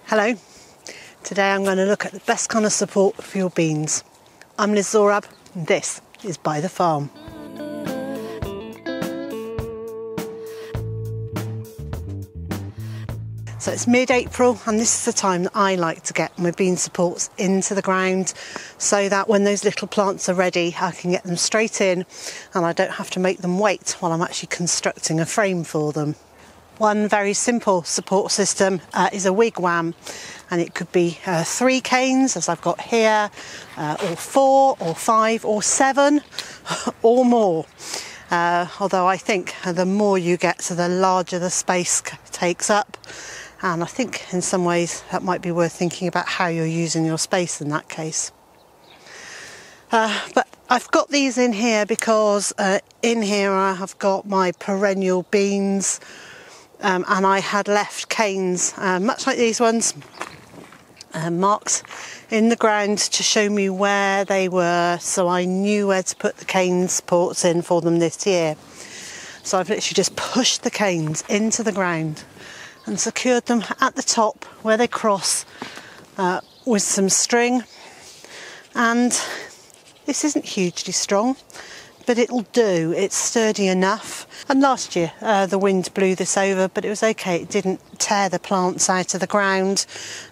Hello, today I'm going to look at the best kind of support for your beans. I'm Zorab and this is Byther Farm. So it's mid-April and this is the time that I like to get my bean supports into the ground so that when those little plants are ready I can get them straight in and I don't have to make them wait while I'm actually constructing a frame for them. One very simple support system is a wigwam, and it could be 3 canes as I've got here, or 4 or 5 or 7 or more. Although I think the more you get, so the larger the space takes up. And I think in some ways that might be worth thinking about how you're using your space in that case. But I've got these in here because in here I have got my perennial beans, and I had left canes, much like these ones, marked in the ground to show me where they were, so I knew where to put the cane supports in for them this year. So I've literally just pushed the canes into the ground and secured them at the top where they cross with some string. And this isn't hugely strong, but it'll do. It's sturdy enough. And last year the wind blew this over, but it was okay. It didn't tear the plants out of the ground.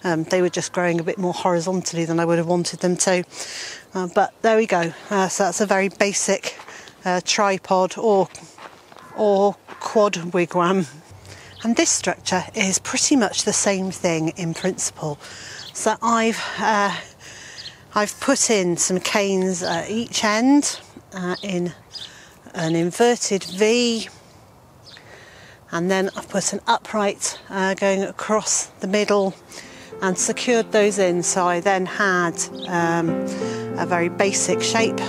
They were just growing a bit more horizontally than I would have wanted them to. But there we go. So that's a very basic tripod or quad wigwam. And this structure is pretty much the same thing in principle. So I've put in some canes at each end in an inverted V, and then I've put an upright going across the middle and secured those in, so I then had a very basic shape.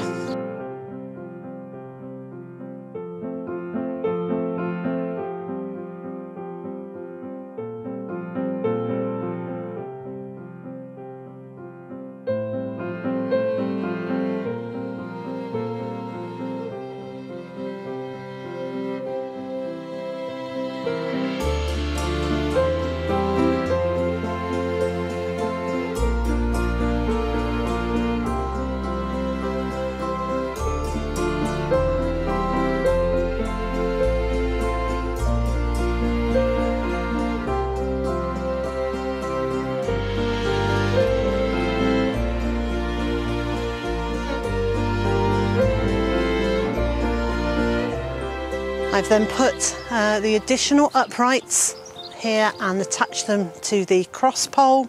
I've then put the additional uprights here and attached them to the cross pole,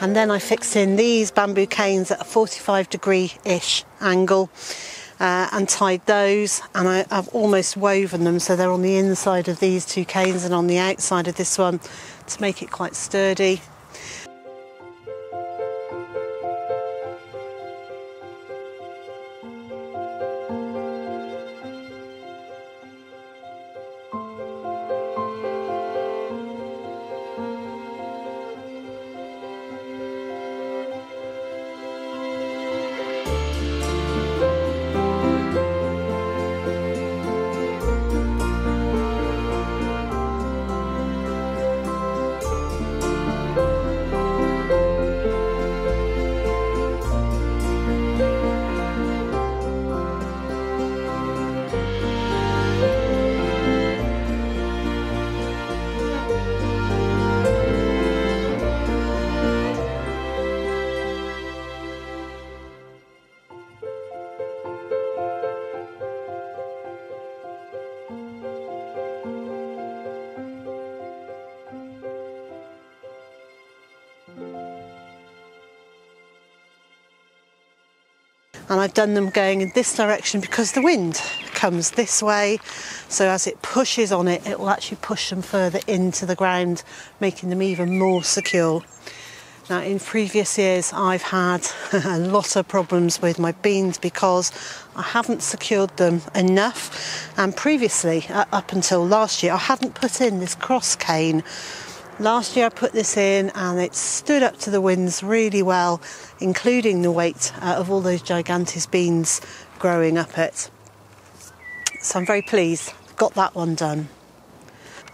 and then I fixed in these bamboo canes at a 45-degree-ish angle and tied those, and I've almost woven them so they're on the inside of these 2 canes and on the outside of this one to make it quite sturdy. And I've done them going in this direction because the wind comes this way, so as it pushes on it, it will actually push them further into the ground, making them even more secure. Now, in previous years I've had a lot of problems with my beans because I haven't secured them enough, and previously, up until last year, I hadn't put in this cross cane. Last year I put this in and it stood up to the winds really well, including the weight of all those gigantic beans growing up it. So I'm very pleased I've got that one done.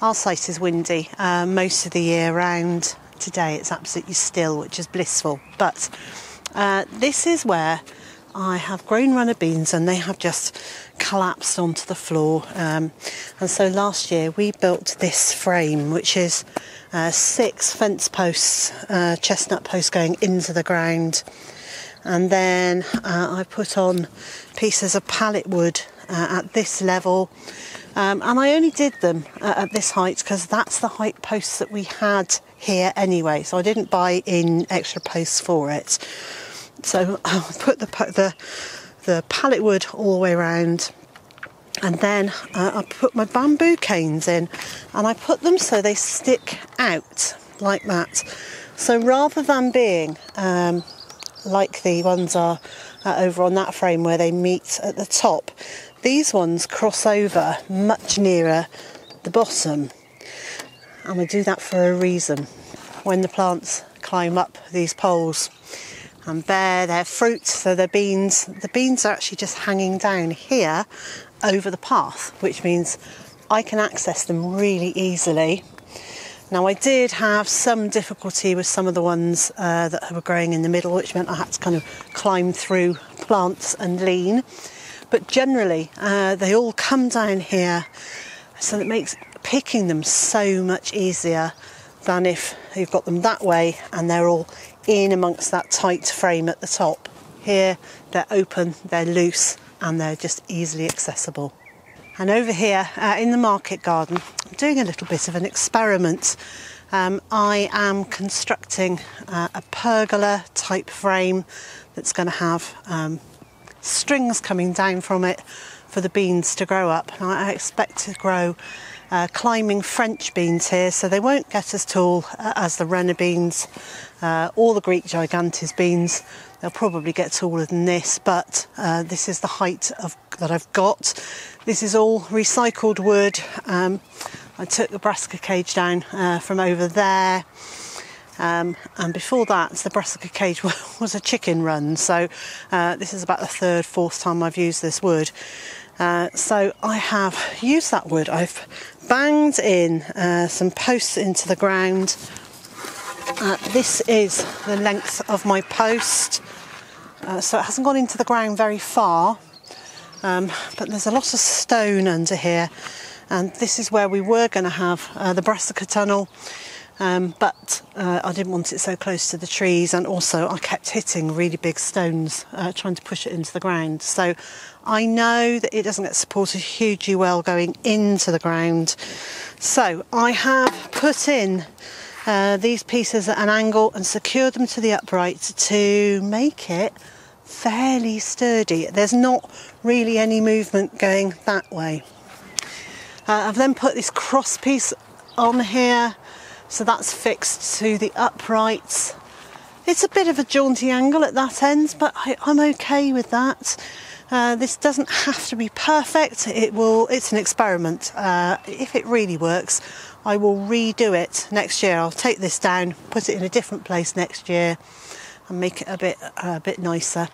Our site is windy most of the year round. today it's absolutely still, which is blissful. But this is where I have grown runner beans, and they have just collapsed onto the floor. And so last year we built this frame, which is 6 fence posts, chestnut posts going into the ground. And then I put on pieces of pallet wood at this level. And I only did them at this height because that's the height posts that we had here anyway. So I didn't buy in extra posts for it. So I put the pallet wood all the way around, and then I put my bamboo canes in, and I put them so they stick out like that. So rather than being like the ones are over on that frame where they meet at the top, these ones cross over much nearer the bottom, and I do that for a reason. When the plants climb up these poles and bear their fruit, so the beans are actually just hanging down here over the path, which means I can access them really easily. Now, I did have some difficulty with some of the ones that were growing in the middle, which meant I had to kind of climb through plants and lean. But generally, they all come down here, so it makes picking them so much easier than if you've got them that way and they're all in amongst that tight frame at the top. Here, they're open, they're loose, and they're just easily accessible. And over here in the market garden, I'm doing a little bit of an experiment. I am constructing a pergola type frame that's going to have strings coming down from it for the beans to grow up. And I expect to grow climbing French beans here, so they won't get as tall as the runner beans or the Greek gigantes beans. They'll probably get taller than this, but this is the height that I've got. This is all recycled wood. I took the brassica cage down from over there, and before that the brassica cage was a chicken run, so this is about the 3rd, 4th time I've used this wood. So I have used that wood. I've banged in some posts into the ground. This is the length of my post, so it hasn't gone into the ground very far, but there's a lot of stone under here, and this is where we were going to have the brassica tunnel, but I didn't want it so close to the trees, and also I kept hitting really big stones trying to push it into the ground. So I know that it doesn't get supported hugely well going into the ground, so I have put in these pieces at an angle and secured them to the upright to make it fairly sturdy. There's not really any movement going that way. I've then put this cross piece on here, so that's fixed to the uprights. It's a bit of a jaunty angle at that end, but I'm okay with that. This doesn't have to be perfect. It's an experiment. If it really works, I will redo it next year. I'll take this down, put it in a different place next year, and make it a bit nicer.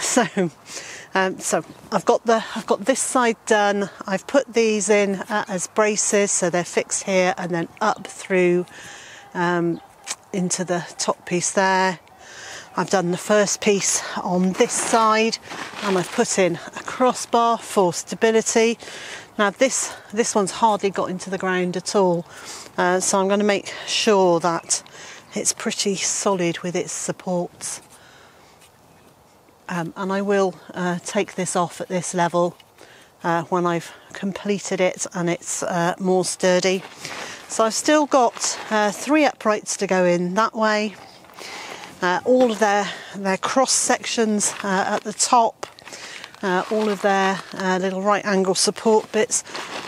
So I've got this side done. I've put these in as braces, so they're fixed here and then up through into the top piece there. I've done the first piece on this side, and I've put in a crossbar for stability. Now this one's hardly got into the ground at all, so I'm going to make sure that it's pretty solid with its supports. And I will take this off at this level when I've completed it and it's more sturdy. So I've still got 3 uprights to go in that way. All of their cross sections at the top, all of their little right angle support bits.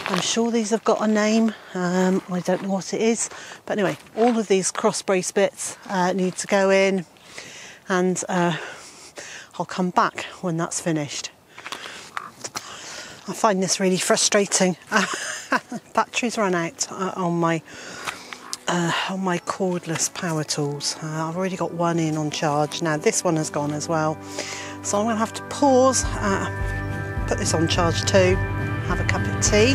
I'm sure these have got a name. I don't know what it is, but anyway, all of these cross brace bits need to go in, and I'll come back when that's finished. I find this really frustrating. Batteries run out on my cordless power tools. I've already got one in on charge. Now this one has gone as well, so I'm going to have to pause, put this on charge too, have a cup of tea.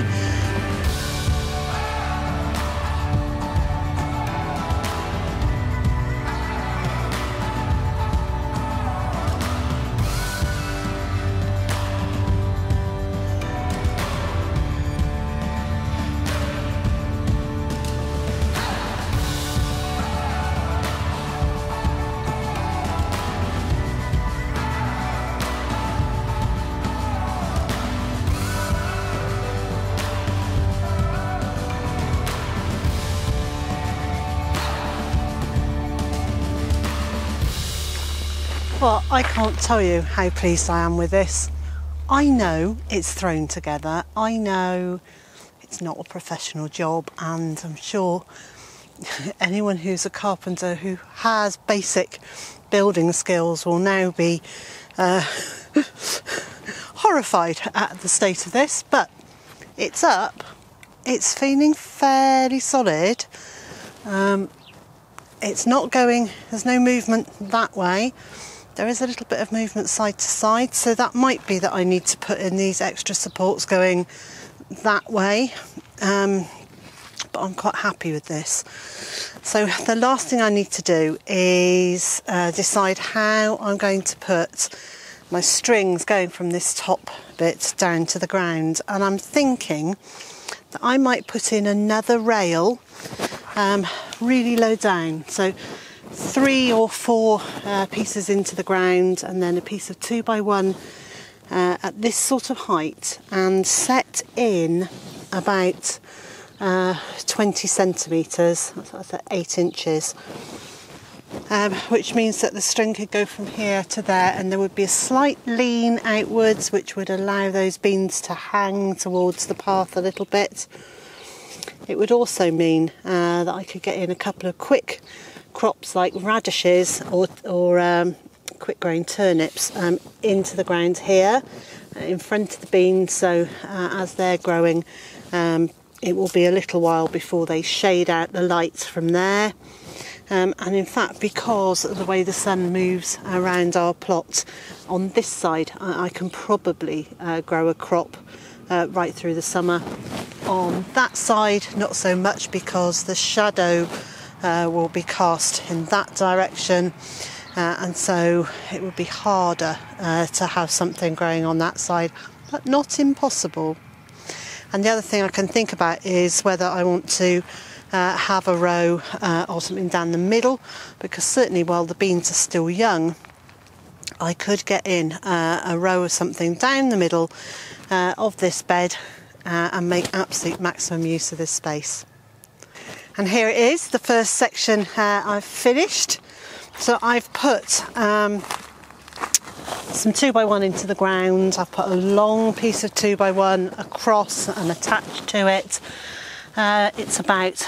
Well, I can't tell you how pleased I am with this. I know it's thrown together. I know it's not a professional job, and I'm sure anyone who's a carpenter who has basic building skills will now be horrified at the state of this, but it's up. It's feeling fairly solid. It's not going, there's no movement that way. There is a little bit of movement side to side, so that might be that I need to put in these extra supports going that way. But I'm quite happy with this. So the last thing I need to do is decide how I'm going to put my strings going from this top bit down to the ground. And I'm thinking that I might put in another rail really low down. So 3 or 4 pieces into the ground, and then a piece of 2x1 at this sort of height, and set in about 20 centimetres, that's at 8 inches, which means that the string could go from here to there, and there would be a slight lean outwards which would allow those beans to hang towards the path a little bit. It would also mean that I could get in a couple of quick crops like radishes or quick growing turnips into the ground here in front of the beans, so as they're growing it will be a little while before they shade out the light from there. And in fact, because of the way the sun moves around our plot on this side, I can probably grow a crop right through the summer. On that side, not so much, because the shadow will be cast in that direction, and so it would be harder to have something growing on that side, but not impossible. And the other thing I can think about is whether I want to have a row or something down the middle, because certainly while the beans are still young, I could get in a row of something down the middle of this bed and make absolute maximum use of this space. And here it is, the first section I've finished. So I've put some 2x1 into the ground. I've put a long piece of 2x1 across and attached to it. It's about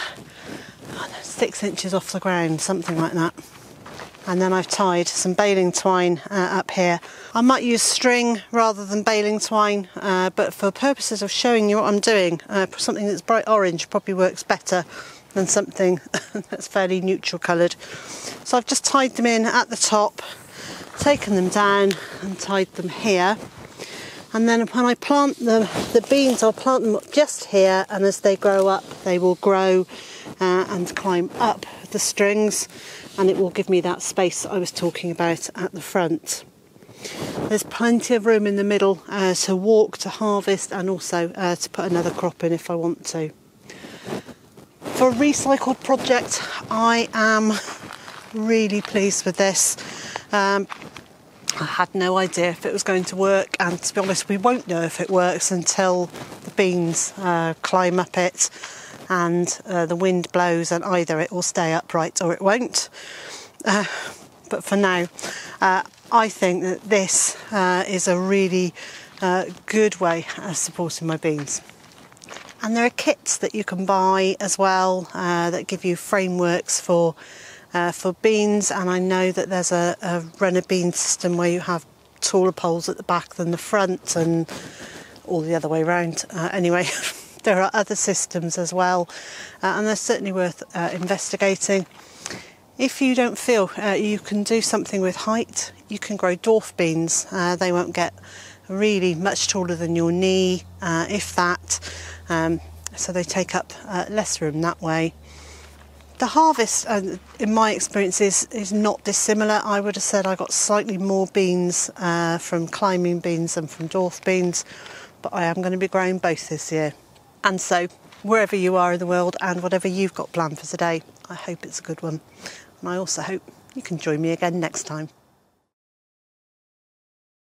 6 inches off the ground, something like that. And then I've tied some baling twine up here. I might use string rather than baling twine, but for purposes of showing you what I'm doing, something that's bright orange probably works better than something that's fairly neutral coloured. So I've just tied them in at the top, taken them down and tied them here. And then when I plant the beans, I'll plant them just here, and as they grow up, they will grow and climb up the strings, and it will give me that space that I was talking about at the front. There's plenty of room in the middle to walk, to harvest, and also to put another crop in if I want to. For a recycled project, I am really pleased with this. I had no idea if it was going to work, and to be honest, we won't know if it works until the beans climb up it and the wind blows, and either it will stay upright or it won't. But for now, I think that this is a really good way of supporting my beans. And there are kits that you can buy as well that give you frameworks for beans, and I know that there's a runner bean system where you have taller poles at the back than the front, and all the other way around. Anyway, there are other systems as well, and they're certainly worth investigating. If you don't feel you can do something with height, you can grow dwarf beans. They won't get really much taller than your knee, if that, so they take up less room that way. The harvest, in my experience, is not dissimilar. I would have said I got slightly more beans from climbing beans than from dwarf beans, but I am going to be growing both this year. And so, wherever you are in the world and whatever you've got planned for today, I hope it's a good one. And I also hope you can join me again next time.